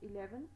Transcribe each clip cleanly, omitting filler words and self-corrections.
11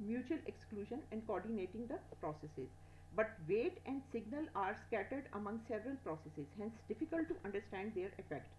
mutual exclusion and coordinating the processes, but weight and signal are scattered among several processes, hence difficult to understand their effect.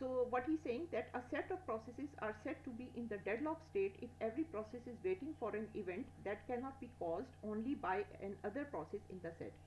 So what he's saying that a set of processes are said to be in the deadlock state if every process is waiting for an event that cannot be caused only by another process in the set.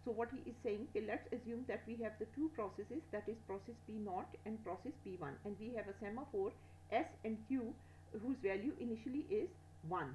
So what he is saying, okay, let's assume that we have the two processes, that is process P0 and process P1, and we have a semaphore S and Q whose value initially is 1.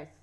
S।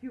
Q,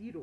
0।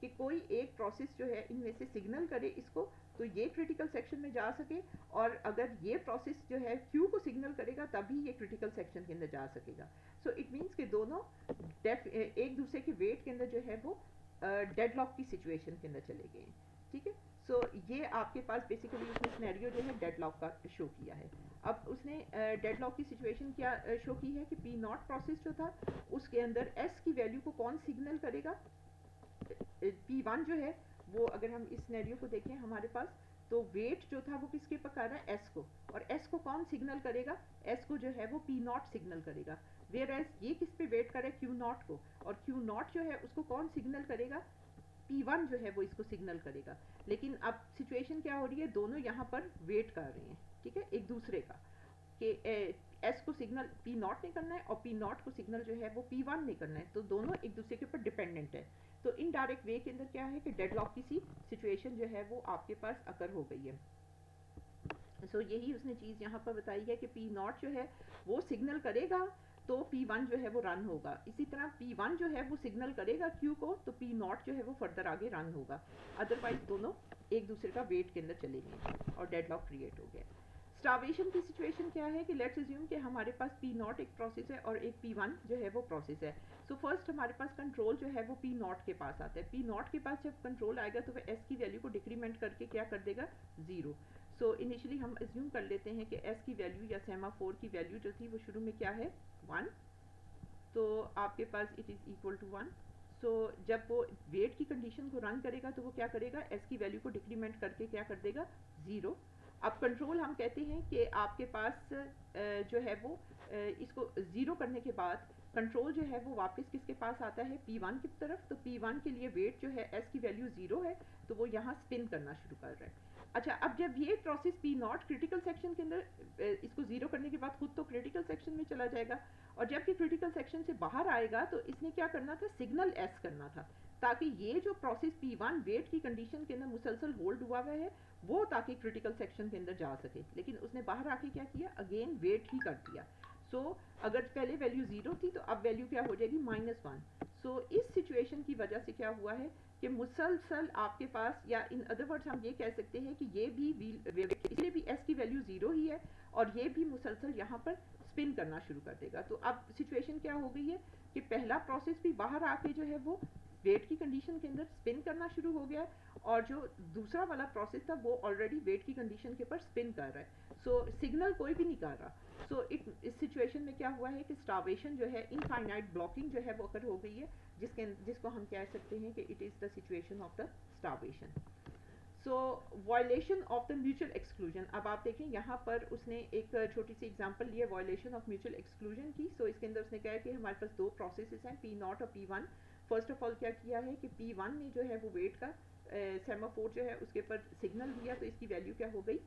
کہ کوئی ایک process جو ہے ان میں سے signal کرے اس کو تو یہ کرٹیکل سیکشن میں جا سکے, اور اگر یہ پروسیس جو ہے کیو کو سگنل کرے گا تبھی یہ کرٹیکل سیکشن کے اندر جا سکے گا. سو اٹ مینس کہ دونوں ایک دوسرے کے ویٹ کے اندر جو ہے وہ ڈیڈ لاک کی سچویشن کے اندر چلے گئے ہیں. ٹھیک ہے, سو یہ آپ کے پاس بیسیکلی اس نے سینیریو جو ہے ڈیڈ لاک کا شو کیا ہے. اب اس نے ڈیڈ لاک کی سچویشن کیا شو کی ہے کہ پی ناٹ پروسیس جو تھا اس کے اندر ایس کی ویلیو کو کون سگنل کرے گا, پی ون جو ہے وہ, اگر ہم اس سینیریو کو دیکھیں ہمارے پاس تو ویٹ جو تھا وہ کس کے پر کر رہا ہے, ایس کو, اور ایس کو کون سگنل کرے گا, ایس کو جو ہے وہ پی ناٹ سگنل کرے گا. ویئر ایز یہ کس پہ ویٹ کرے, کیو ناٹ کو, اور کیو ناٹ جو ہے اس کو کون سگنل کرے گا, پی ون جو ہے وہ اس کو سگنل کرے گا. لیکن اب سچویشن کیا ہو رہی ہے, دونوں یہاں پر ویٹ کر رہے ہیں, ٹھیک ہے, ایک دوسرے کا, کہ ایس کو سگنل پی ناٹ نہیں کرنا ہے اور پی ناٹ کو سگنل جو ہے وہ پی ون نہیں کرنا ہے, تو دونوں ایک دوسرے کے اوپر ڈیپینڈنٹ ہے. تو ان ڈائریکٹ وے کے اندر کیا ہے کہ ڈیڈ لاک کی سی سچویشن جو ہے وہ آپ کے پاس اکر ہو گئی ہے. سو یہی اس نے چیز یہاں پر بتائی ہے کہ پی ناٹ جو ہے وہ سگنل کرے گا تو پی ون جو ہے وہ رن ہوگا, اسی طرح پی ون جو ہے وہ سگنل کرے گا کیو کو تو پی ناٹ جو ہے وہ فردر آگے رن ہوگا, ادروائز دونوں ایک دوسرے کا ویٹ کے اندر چلے گئے اور ڈیڈ لاک کریٹ ہو گیا. اسٹارویشن کی سچویشن کیا ہے کہ لیٹس اسیوم کہ ہمارے پاس پی ناٹ ایک پروسیس ہے اور ایک پی ون جو ہے وہ پروسیس ہے. سو فرسٹ ہمارے پاس کنٹرول جو ہے وہ پی ناٹ کے پاس آتا ہے. پی ناٹ کے پاس جب کنٹرول آئے گا تو وہ ایس کی ویلیو کو ڈیکریمنٹ کر کے کیا کر دے گا, زیرو. سو انیشلی ہم اسیوم کر لیتے ہیں کہ ایس کی ویلیو یا سیما فور کی ویلیو جو تھی وہ شروع میں کیا ہے, ون, تو آپ کے پاس it is equal to one. So جب وہ ویٹ کی کنڈیشن کو رن کرے گا تو وہ کیا کرے گا, ایس کی ویلیو کو ڈیکریمنٹ کر کے کیا کر دے گا, زیرو. اب کنٹرول ہم کہتے ہیں کہ آپ کے پاس جو ہے وہ اس کو زیرو کرنے کے بعد کنٹرول جو ہے وہ واپس کس کے پاس آتا ہے, پی ون کی طرف. تو پی ون کے لیے ویٹ جو ہے ایس کی ویلیو زیرو ہے تو وہ یہاں اسپن کرنا شروع کر رہا ہے. اچھا, اب جب یہ process P not critical section کے اندر اس کو زیرو کرنے کے بعد خود تو کرٹیکل سیکشن میں چلا جائے گا, اور جب یہ کرٹیکل سیکشن سے باہر آئے گا تو اس نے کیا کرنا تھا, سگنل ایس کرنا تھا, تاکہ یہ جو پروسیس پی ون ویٹ کی کنڈیشن کے اندر مسلسل ہولڈ ہوا ہوا ہے وہ تاکہ کرٹیکل سیکشن کے اندر جا سکے. لیکن اس نے باہر آ کے کیا کیا, اگین ویٹ ہی کر دیا. سو اگر پہلے ویلیو زیرو تھی تو اب ویلیو کیا ہو جائے گی, مائنس ون. سو اس سچویشن کی وجہ سے کیا ہوا ہے کہ مسلسل آپ کے پاس, یا ان ادر ورڈز ہم یہ کہہ سکتے ہیں کہ یہ بھی اس لیے بھی ایس کی ویلیو زیرو ہی ہے اور یہ بھی مسلسل یہاں پر اسپن کرنا شروع کر دے گا. تو اب سچویشن کیا ہو گئی ہے کہ پہلا پروسیس بھی باہر آ کے جو ہے وہ ویٹ کی کنڈیشن کے اندر اسپن کرنا شروع ہو گیا, اور جو دوسرا والا پروسیس تھا وہ آلریڈی ویٹ کی کنڈیشن کے اوپر اسپن کر رہا ہے. سو سگنل کوئی بھی نہیں کر رہا. سو اس سچویشن میں کیا ہوا ہے کہ اسٹارویشن جو ہے, انفائنائٹ بلاکنگ جو ہے وہ اکر ہو گئی ہے, جس کو ہم کہہ سکتے ہیں کہ it is the situation of the starvation. So violation of the mutual exclusion. اب آپ دیکھیں یہاں پر اس نے ایک چھوٹی سی ایگزامپل لی ہے وائلیشن آف میوچل ایکسکلوژن کی. سو اس کے اندر اس نے کہا کہ ہمارے پاس دو پروسیسز ہیں, پی ناٹ اور پی ون. فرسٹ آف آل کیا کیا ہے کہ پی ون نے جو ہے وہ ویٹ کا سیمافور جو ہے اس کے اوپر سگنل دیا تو اس کی ویلیو کیا ہو گئی,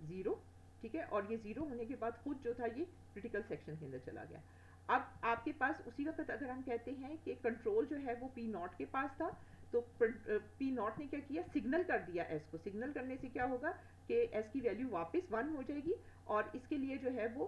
زیرو. ٹھیک ہے, اور یہ زیرو ہونے کے بعد خود جو تھا یہ کرٹیکل سیکشن کے اندر چلا گیا. اب آپ کے پاس اسی وقت اگر ہم کہتے ہیں کہ کنٹرول جو ہے وہ پی ناٹ کے پاس تھا تو پی ناٹ نے کیا کیا, سگنل کر دیا ایس کو. سگنل کرنے سے کیا ہوگا کہ ایس کی ویلیو واپس ون ہو جائے گی, اور اس کے لیے جو ہے وہ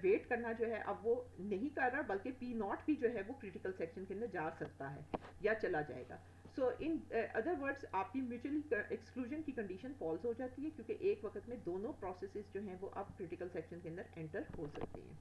ویٹ کرنا جو ہے اب وہ نہیں کر رہا, بلکہ پی ناٹ بھی جو ہے وہ کرٹیکل سیکشن کے اندر جا سکتا ہے یا چلا جائے گا. سو ان ادر ورڈس آپ کی میوچلی ایکسکلوژن کی کنڈیشن فالس ہو جاتی ہے, کیونکہ ایک وقت میں دونوں پروسیسز جو ہیں وہ اب کرٹیکل سیکشن کے اندر انٹر ہو سکتے ہیں.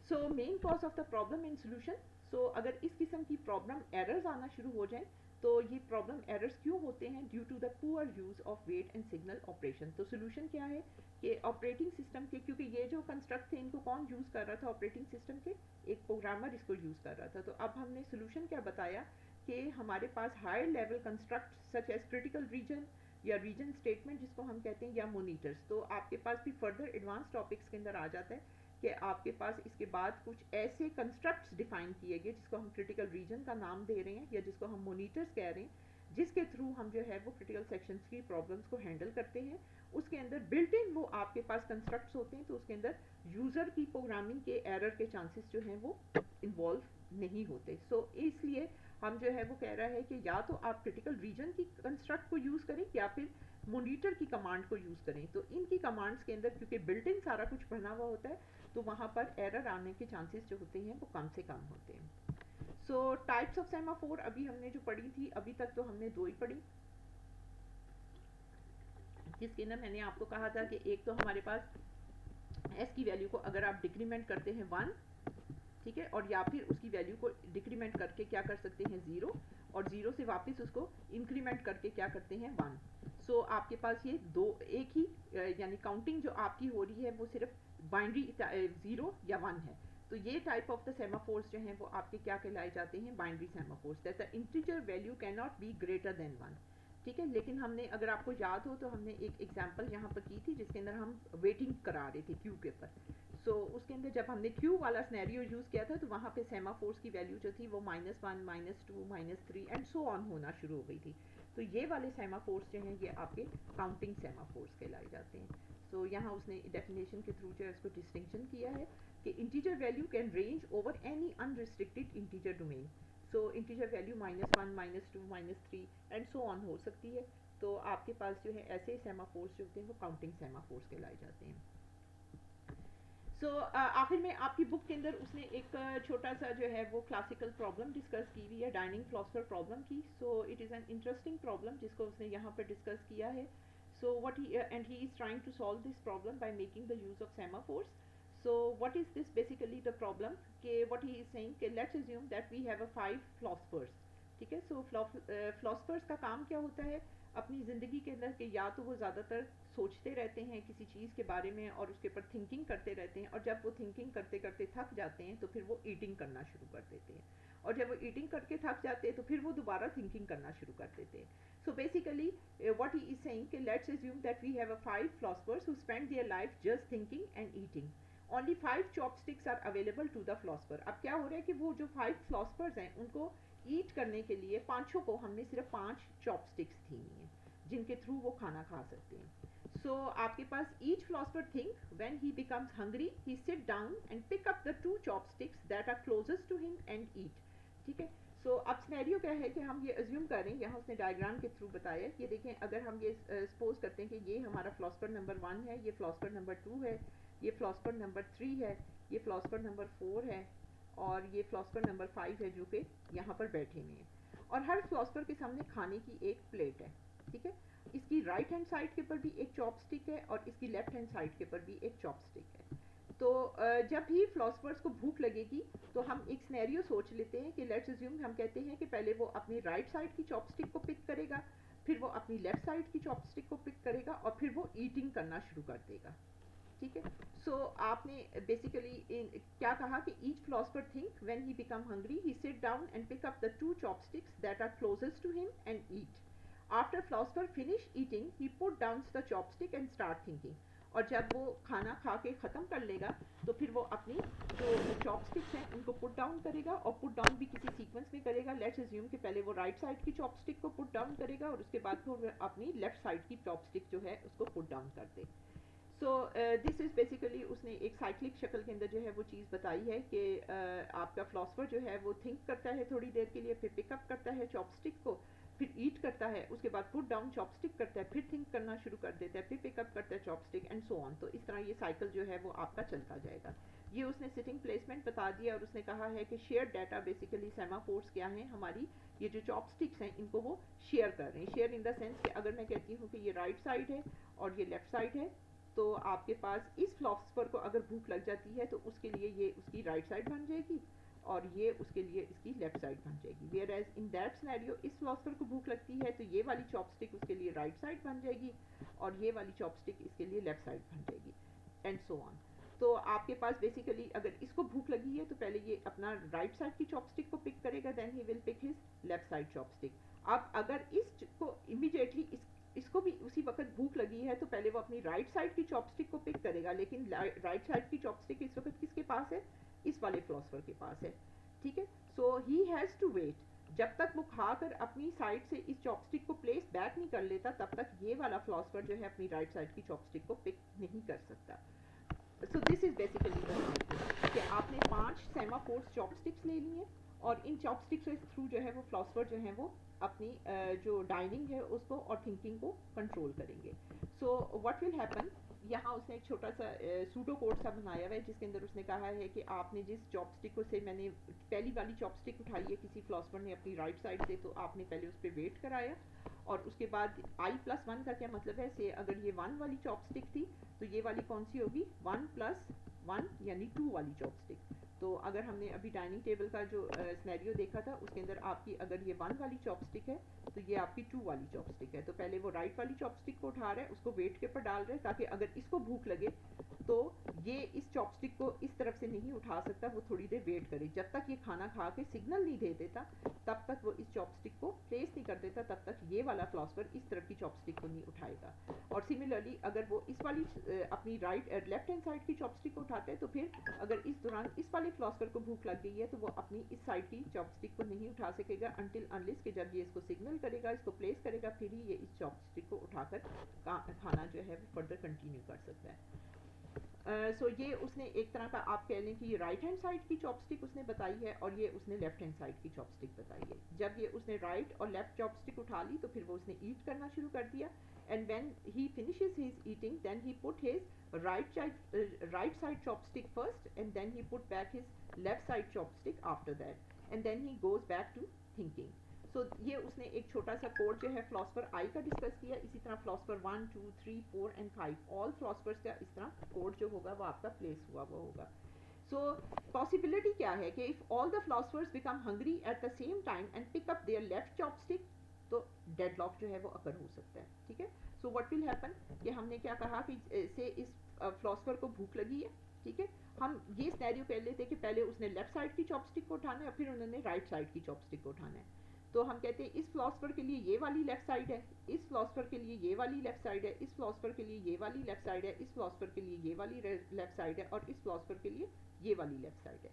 So main cause of the problem and solution. So اگر اس قسم کی پرابلم ایررز آنا شروع ہو جائیں تو یہ پرابلم ایررز کیوں ہوتے ہیں, due to the poor use of wait and signal operation. تو سولوشن کیا ہے کہ آپریٹنگ سسٹم کے, کیونکہ یہ جو کنسٹرکٹ تھے ان کو کون یوز کر رہا تھا, آپریٹنگ سسٹم کے ایک پروگرامر اس کو یوز کر رہا تھا. تو اب ہم نے سولوشن کیا بتایا کہ ہمارے پاس higher level construct such as critical region یا ریجن اسٹیٹمنٹ جس کو ہم کہتے ہیں, یا مونیٹرز. تو آپ کے پاس بھی فردر ایڈوانس ٹاپکس کے اندر آ جاتا ہے کہ آپ کے پاس اس کے بعد کچھ ایسے کنسٹرکٹس ڈیفائن کیے گئے جس کو ہم کرٹیکل ریجن کا نام دے رہے ہیں, یا جس کو ہم مونیٹرز کہہ رہے ہیں, جس کے تھرو ہم جو ہے وہ کرٹیکل سیکشنز کی پرابلمس کو ہینڈل کرتے ہیں. اس کے اندر بلٹ ان وہ آپ کے پاس کنسٹرکٹس ہوتے ہیں, تو اس کے اندر یوزر کی پروگرامنگ کے ایرر کے چانسز جو ہیں وہ انوالو نہیں ہوتے. سو اس لیے ہم جو ہے وہ کہہ رہا ہے کہ یا تو آپ کرٹیکل ریجن کی کنسٹرکٹ کو یوز کریں یا پھر مونیٹر کی کمانڈ کو یوز کریں. تو ان کی کمانڈس کے اندر کیونکہ بلٹ ان سارا کچھ بنا ہوا ہوتا ہے تو وہاں پر ایرر آنے کے چانسز جو ہوتے ہیں وہ کم سے کم ہوتے ہیں. سو ٹائپس آف سیمافور ابھی ہم نے جو پڑھی تھی ابھی تک تو ہم نے دو ہی پڑھی، جس کے اندر میں نے آپ کو کہا تھا کہ ایک تو ہمارے پاس ایس کی ویلیو کو اگر آپ ڈیکریمنٹ کرتے ہیں 1، ٹھیک ہے، اور یا پھر اس کی ویلیو کو ڈیکریمنٹ کر کے کیا کر سکتے ہیں 0، اور 0 سے واپس اس کو انکریمنٹ کر کے کیا کرتے ہیں 1۔ سو آپ کے پاس یہ دو ایک ہی یعنی کاؤنٹنگ جو آپ کی ہو رہی ہے وہ صرف بائنڈری 0 یا 1 ہے، تو یہ ٹائپ آف دا سیمافورس جو ہیں وہ آپ کے کیا کہلائے جاتے ہیں binary semaphores, that the integer value can not be greater than 1، ٹھیک ہے۔ لیکن ہم نے اگر آپ کو یاد ہو تو ہم نے ایک ایگزامپل یہاں پر کی تھی جس کے اندر ہم ویٹنگ کرا رہے تھے کیو کے اوپر، سو اس کے اندر جب ہم نے کیو والا سنیریو یوز کیا تھا تو وہاں پہ سیمافورس کی ویلیو جو تھی وہ -1 -2 -3 اینڈ سو آن ہونا شروع ہو گئی تھی، تو یہ والے سیمافورس جو ہیں یہ آپ کے کاؤنٹنگ سیمافورس کہلائے جاتے ہیں۔ سو یہاں اس نے ڈیفینیشن کے تھرو جو ہے اس کو ڈسٹنکشن کیا ہے کہ integer value can range over any unrestricted integer domain, so integer value -1 -2 -3 and so on ہو سکتی ہے، تو آپ کے پاس جو ہے ایسے سیمافورس جو ہوتے ہیں وہ کاؤنٹنگ سیمافورس کہلائے جاتے ہیں۔ سو آخر میں آپ کی بک کے اندر اس نے ایک چھوٹا سا جو ہے وہ کلاسیکل پرابلم ڈسکس کی ہوئی ہے، ڈائننگ فلاسفر پرابلم کی، so it is an interesting problem جس کو اس نے یہاں پر ڈسکس کیا ہے۔ So what he and he is trying to solve this problem by making the use of semaphores. So what is this basically the problem کہ what he is saying کہ let's assume that we have a 5 philosophers, ٹھیک ہے۔ سو philosophers کا کام کیا ہوتا ہے اپنی زندگی کے اندر کہ یا تو وہ زیادہ تر سوچتے رہتے ہیں کسی چیز کے بارے میں اور اس کے اوپر تھنکنگ کرتے رہتے ہیں، اور جب وہ تھنکنگ کرتے کرتے تھک جاتے ہیں تو پھر وہ ایٹنگ کرنا شروع کر دیتے ہیں، اور جب وہ ایٹنگ کر کے تھک جاتے ہیں تو پھر وہ دوبارہ تھنکنگ کرنا شروع کر دیتے ہیں۔ So basically what he is saying کہ let's assume that we have a 5 philosophers who spend their life just thinking and eating. Only 5 chopsticks are available to the philosopher. اب کیا ہو رہا ہے کہ وہ جو 5 philosophers ہیں ان کو ایٹ کرنے کے لیے پانچوں کو ہم نے صرف 5 چاپ اسٹکس دی ہیں جن کے تھرو وہ کھانا کھا سکتے ہیں۔ سو آپ کے پاس each philosopher think when he becomes hungry he sit down and pick up the 2 chopsticks that are closest to him and eat, ٹھیک ہے۔ سو اب سنیریو کیا ہے کہ ہم یہ ازیوم کر رہے ہیں، یہاں اس نے ڈائیگرام کے تھرو بتایا کہ دیکھیں اگر ہم یہ سپوز کرتے ہیں کہ یہ ہمارا فلاسفر نمبر 1 ہے، یہ فلاسفر نمبر 2 ہے، یہ فلاسفر نمبر 3 ہے، یہ فلاسفر نمبر 4 ہے، اور یہ فلاسفر نمبر 5 ہے جو کہ یہاں پر بیٹھے ہوئے ہیں، اور ہر فلاسفر کے سامنے کھانے کی ایک پلیٹ ہے، ٹھیک ہے۔ اس کی رائٹ ہینڈ سائڈ کے پر بھی ایک چاپ اسٹک ہے اور اس کی لیفٹ ہینڈ سائڈ کے پر بھی ایک چاپ اسٹک ہے۔ تو جب بھی فلاسفرس کو بھوک لگے گی تو ہم ایک سنیریو سوچ لیتے ہیں کہ لیٹس اسیوم ہم کہتے ہیں کہ پہلے وہ اپنی رائٹ سائڈ کی چاپ اسٹک کو پک کرے گا، پھر وہ اپنی لیفٹ سائڈ کی چاپ اسٹک کو پک کرے گا، اور پھر وہ ایٹنگ کرنا شروع کر دے گا، ٹھیک ہے۔ سو آپ نے بیسیکلی کیا کہا کہ each philosopher think when he become hungry he sit down and pick up the 2 chopsticks that are closest to him and eat. After philosopher finish eating, he put down the chopstick and start thinking. اور جب وہ کھانا کھا کے ختم کر لے گا تو پھر وہ اپنی جو چاپ اسٹکس ہیں ان کو پٹ ڈاؤن کرے گا، اور پٹ ڈاؤن بھی کسی سیکوینس میں کرے گا۔ لیٹس اسیوم کہ پہلے وہ رائٹ سائڈ کی چاپ اسٹک کو پٹ ڈاؤن کرے گا اور اس کے بعد پھر اپنی لیفٹ سائڈ کی چاپ اسٹک جو ہے اس کو پٹ ڈاؤن کر دے۔ سو دس از بیسیکلی اس نے ایک سائیکلک شکل کے اندر جو ہے وہ چیز بتائی ہے کہ آپ کا فلاسفر جو ہے وہ تھنک کرتا ہے تھوڑی دیر کے لیے، پھر پک اپ کرتا ہے چاپ اسٹک کو، پھر ایٹ کرتا ہے، اس کے بعد پٹ ڈاؤن چاپ اسٹک کرتا ہے، پھر تھنک کرنا شروع کر دیتا ہے، پھر پک اپ کرتا ہے چاپ اسٹک اینڈ سو آن۔ تو اس طرح یہ سائیکل جو ہے وہ آپ کا چلتا جائے گا۔ یہ اس نے سٹنگ پلیسمنٹ بتا دیا، اور اس نے کہا ہے کہ شیئر ڈیٹا بیسیکلی سیمافورس کیا ہیں ہماری یہ جو چاپ اسٹکس ہیں ان کو وہ شیئر کر رہے ہیں، شیئر ان دا سینس کہ اگر میں کہتی ہوں کہ یہ رائٹ سائڈ ہے اور یہ لیفٹ سائڈ ہے، تو آپ کے پاس اس فلاسفر کو اگر بھوک لگ جاتی ہے تو اس کے لیے یہ اس کی رائٹ سائڈ بن جائے گی، اور یہ اس کے لیے اس کی لیفٹ سائڈ بن جائے گی۔ Whereas in that scenario اس فلاسفر کو بھوک لگتی ہے تو یہ والی چاپ اسٹک اس کے لیے رائٹ سائڈ بن جائے گی، اور یہ والی چاپ اسٹک اس کے لیے لیفٹ سائڈ بن جائے گی، اینڈ سو آن۔ تو آپ کے پاس بیسیکلی اگر اس کو بھوک لگی ہے تو پہلے یہ اپنا رائٹ سائڈ کی چاپ اسٹک کو پک کرے گا، دین ہی ول پک ہز لیفٹ سائڈ چاپ اسٹک۔ اب اگر اس کو امیڈیٹلی اس کو بھی اسی وقت بھوک لگی ہے تو پہلے وہ اپنی رائٹ سائڈ کی چاپ اسٹک کو پک کرے گا، لیکن رائٹ سائڈ کی چاپ اسٹک اس وقت کس کے پاس ہے؟ اس والے فلاسفر کے پاس ہے، ٹھیک ہے۔ سو ہی ہیز ٹو ویٹ، جب تک وہ کھا کر اپنی سائڈ سے اس چاپ اسٹک کو پلیس بیک نہیں کر لیتا تب تک یہ والا فلاسفر جو ہے اپنی رائٹ سائڈ کی چاپ اسٹک کو پک نہیں کر سکتا۔ سو دس از بیسیکلی کہ آپ نے 5 سیمافورس چاپ اسٹکس لے لی ہیں، اور ان چاپ اسٹکس کے تھرو جو ہے وہ فلاسفر جو ہیں وہ اپنی جو ڈائننگ ہے اس کو اور تھنکنگ کو کنٹرول کریں گے۔ سو واٹ ول ہیپن، یہاں اس نے ایک چھوٹا سا سوڈو کوڈ سا بنایا ہوا ہے جس کے اندر اس نے کہا ہے کہ آپ نے جس چاپ اسٹک کو سے میں نے پہلی والی چاپ اسٹک اٹھائی ہے کسی فلاسفر نے اپنی رائٹ سائڈ سے، تو آپ نے پہلے اس پہ ویٹ کرایا، اور اس کے بعد I+1 کا کیا مطلب ہے، سے اگر یہ 1 والی چاپ اسٹک تھی تو یہ والی کون سی ہوگی، 1+1 یعنی 2 والی چاپ اسٹک. تو اگر ہم نے ابھی ڈائننگ ٹیبل کا جو سینیریو دیکھا تھا اس کے اندر آپ کی اگر یہ 1 والی چاپ اسٹک ہے تو یہ آپ کی 2 والی چاپ اسٹک ہے. تو پہلے وہ رائٹ والی چاپ اسٹک کو اٹھا رہا ہے، اس کو ویٹ کے اوپر ڈال رہے ہیں تاکہ اگر اس کو بھوک لگے تو یہ اس چاپ اسٹک کو اس طرف سے نہیں اٹھا سکتا، وہ تھوڑی دیر ویٹ کرے جب تک یہ کھانا کھا کے سگنل نہیں دے دیتا، تب تک وہ اس چاپ اسٹک کو پلیس نہیں کر دیتا، تب تک یہ والا فلاسفر اس طرف کی چاپ اسٹک کو نہیں اٹھائے گا. اور سملرلی اگر وہ اس والی اپنی لیفٹ ہینڈ سائڈ کی چاپ اسٹک کو اٹھاتے ہیں تو پھر اگر اس دوران اس والے فلاسفر کو بھوک لگ گئی ہے تو وہ اپنی اس سائڈ کی چاپ اسٹک کو نہیں اٹھا سکے گا انٹل انلیس کہ جب یہ اس کو سگنل کرے گا، اس کو پلیس کرے گا، پھر ہی یہ اس چاپ اسٹک کو اٹھا کر کھانا جو ہے وہ فردر کنٹینیو کر سکتا ہے. سو یہ اس نے ایک طرح کا آپ کہہ لیں کہ یہ رائٹ ہینڈ سائڈ کی چاپ اسٹک اس نے بتائی ہے، اور یہ اس نے لیفٹ ہینڈ سائڈ کی چاپ اسٹک بتائی ہے. جب یہ اس نے رائٹ اور لیفٹ چاپ اسٹک اٹھا لی تو پھر وہ اس نے ایٹ کرنا شروع کر دیا. And when he finishes his eating then he put his right side chopstick first and then he put back his left side chopstick after that and then he goes back to thinking. So یہ اس نے ایک چھوٹا سا code جو ہے philosopher آئی کا discuss کیا، اسی طرح فلاسفر 1 2 3 4 and 5 آل فلاسفرس کا اس طرح کوڈ جو ہوگا وہ آپ کا پلیس ہوا وہ ہوگا. So possibility کیا ہے کہ if all the philosophers become hungry at the same time and pick up their left chopstick تو ڈیڈ لاک جو ہے وہ اکر ہو سکتا ہے. ٹھیک ہے، سو وٹ ول ہیپن کہ ہم نے کیا کہا کہ سے اس فلاسفر کو بھوک لگی ہے. ٹھیک ہے، ہم یہ سینیریو کہہ لیتے کہ پہلے اس نے لیفٹ سائڈ کی چاپ اسٹک کو اٹھانا ہے اور پھر انہوں نے رائٹ سائڈ کی چاپ اسٹک کو اٹھانا ہے. تو ہم کہتے ہیں اس فلاسفر کے لیے یہ والی لیفٹ سائڈ ہے، اس فلاسفر کے لیے یہ والی لیفٹ سائڈ ہے، اس فلاسفر کے لیے یہ والی لیفٹ سائڈ ہے، اس فلاسفر کے لیے یہ والی لیفٹ سائڈ ہے، اور اس فلاسفر کے لیے یہ والی لیفٹ سائڈ ہے.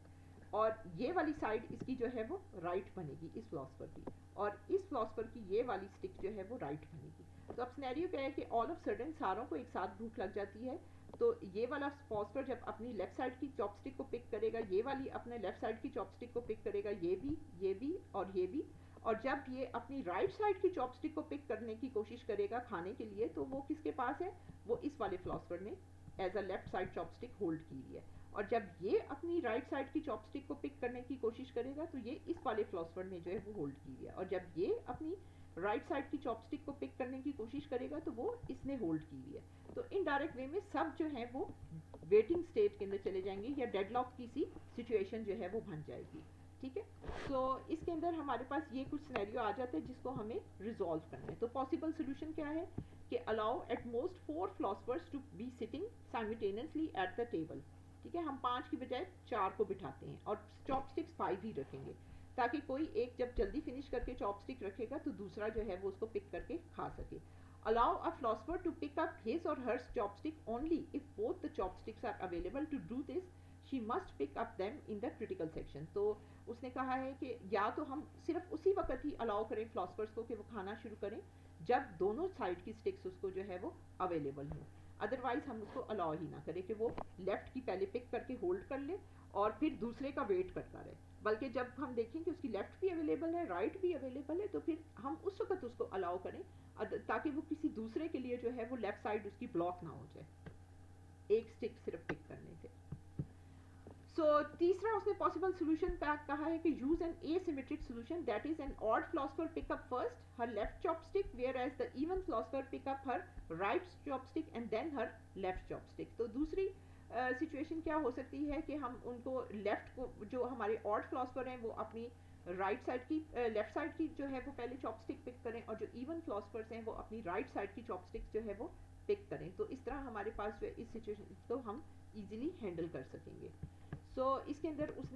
اور یہ والی سائڈ اس کی جو ہے وہ رائٹ بنے گی اس فلاسفر کی، اور اس فلاسفر کی یہ والی اسٹک جو ہے وہ رائٹ بنے گی. تو اب سینیریو کیا ہے کہ آل آف سڈن ساروں کو ایک ساتھ بھوک لگ جاتی ہے، تو یہ والا فلاسفر جب اپنی لیفٹ سائڈ کی چاپ اسٹک کو پک کرے گا، یہ والی اپنے لیفٹ سائڈ کی چاپ اسٹک کو پک کرے گا، یہ بھی اور یہ بھی. اور جب یہ اپنی رائٹ سائڈ کی چاپ اسٹک کو پک کرنے کی کوشش کرے گا کھانے کے لیے تو وہ کس کے پاس ہے، وہ اس والے فلاسفر نے as a left side chopstick hold کی ہے. اور جب یہ اپنی رائٹ سائڈ کی چاپ اسٹک کو پک کرنے کی کوشش کرے گا تو یہ اس والے فلاسفر نے جو ہے وہ ہولڈ کی ہے. اور جب یہ اپنی رائٹ سائڈ کی چاپ اسٹک کو پک کرنے کی کوشش کرے گا تو وہ اس نے ہولڈ کی ہے. تو انڈائریکٹ وے میں سب جو ہیں وہ ویٹنگ اسٹیٹ کے اندر چلے جائیں گے، یا ڈیڈ لاک کی سی سچویشن جو ہے وہ بن جائے گی. ٹھیک ہے، سو اس کے اندر ہمارے پاس یہ کچھ سینیریو آ جاتے ہیں جس کو ہمیں ریزالو کرنا ہے. تو پاسبل سولوشن کیا ہے کہ allow at most 4 philosophers to be sitting simultaneously at the table. ٹھیک ہے، ہم 5 کی بجائے 4 کو بٹھاتے ہیں اور چاپ اسٹکس 5 ہی رکھیں گے تاکہ کوئی ایک جب جلدی فنش کر کے چاپ اسٹک رکھے گا تو دوسرا جو ہے وہ اس کو پک کر کے کھا سکے. Allow a philosopher to pick up his or her chopstick only if both the chopsticks are available. To do this she must pick up them in the critical section. تو اس نے کہا ہے کہ یا تو ہم صرف اسی وقت ہی الاؤ کریں فلاسفرس کو کہ وہ کھانا شروع کریں جب دونوں سائڈ کی سٹکس اس کو جو ہے وہ اویلیبل ہوں، ادروائز ہم اس کو الاؤ ہی نہ کریں کہ وہ لیفٹ کی پہلے پک کر کے ہولڈ کر لے اور پھر دوسرے کا ویٹ کرتا رہے. بلکہ جب ہم دیکھیں کہ اس کی لیفٹ بھی اویلیبل ہے، رائٹ بھی اویلیبل ہے، تو پھر ہم اس وقت اس کو الاؤ کریں تاکہ وہ کسی دوسرے کے لیے جو ہے وہ لیفٹ سائڈ اس کی بلاک نہ ہو جائے ایک سٹک صرف پک کرنے سے. سو تیسرا اس نے پاسبل سولوشن کہا ہے کہ use an asymmetric solution that is an odd philosopher pick up first her left chopstick whereas the even philosopher pick up her right chopstick and then her left chopstick. تو دوسری situation کیا ہو سکتی ہے کہ ہم ان کو left کو جو ہمارے آڈ فلاسفر ہیں وہ اپنی رائٹ سائڈ کی لیفٹ سائڈ کی جو ہے وہ پہلے چاپ اسٹک پک کریں اور جو ایون فلاسفرس ہیں وہ اپنی رائٹ سائڈ کی چاپ اسٹک جو ہے وہ پک کریں. تو اس طرح ہمارے پاس جو ہے اس سچویشن کو ہم ایزیلی ہینڈل کر سکیں گے. سو اس کے اندر اس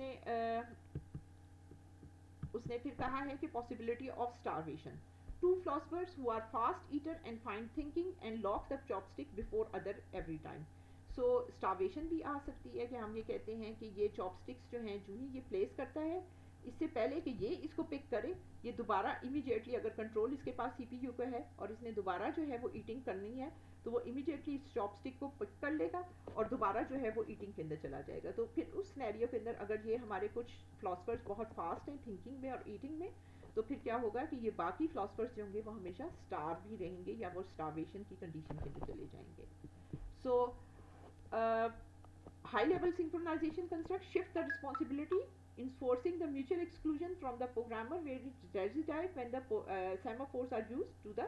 نے پھر کہا ہے کہ possibility of starvation. Two philosophers who are fast eater and fine thinking and lock the chopstick before other every time. So starvation بھی آ سکتی ہے کہ ہم یہ کہتے ہیں کہ یہ چاپ اسٹکس جو ہیں جو ہی یہ پلیس کرتا ہے اس سے پہلے کہ یہ اس کو پک کرے یہ دوبارہ امیڈیٹلی اگر کنٹرول اس کے پاس سی پی یو کا ہے اور اس نے دوبارہ جو ہے وہ ایٹنگ کرنی ہے تو وہ امیڈیٹلی اس چاپ اسٹک کو پک کر لے گا اور دوبارہ جو ہے وہ ایٹنگ کے اندر چلا جائے گا. تو پھر اس سینیریو کے اندر اگر یہ ہمارے کچھ فلاسفرس بہت فاسٹ ہیں تھنکنگ میں اور ایٹنگ میں تو پھر کیا ہوگا کہ یہ باقی فلاسفرس جو ہوں گے وہ ہمیشہ اسٹار بھی رہیں گے یا وہ اسٹارویشن کی کنڈیشن کے اندر چلے جائیں گے. So high level synchronization construct shift the responsibility, enforcing the mutual exclusion from the programmer where it resides when the semaphores are used to the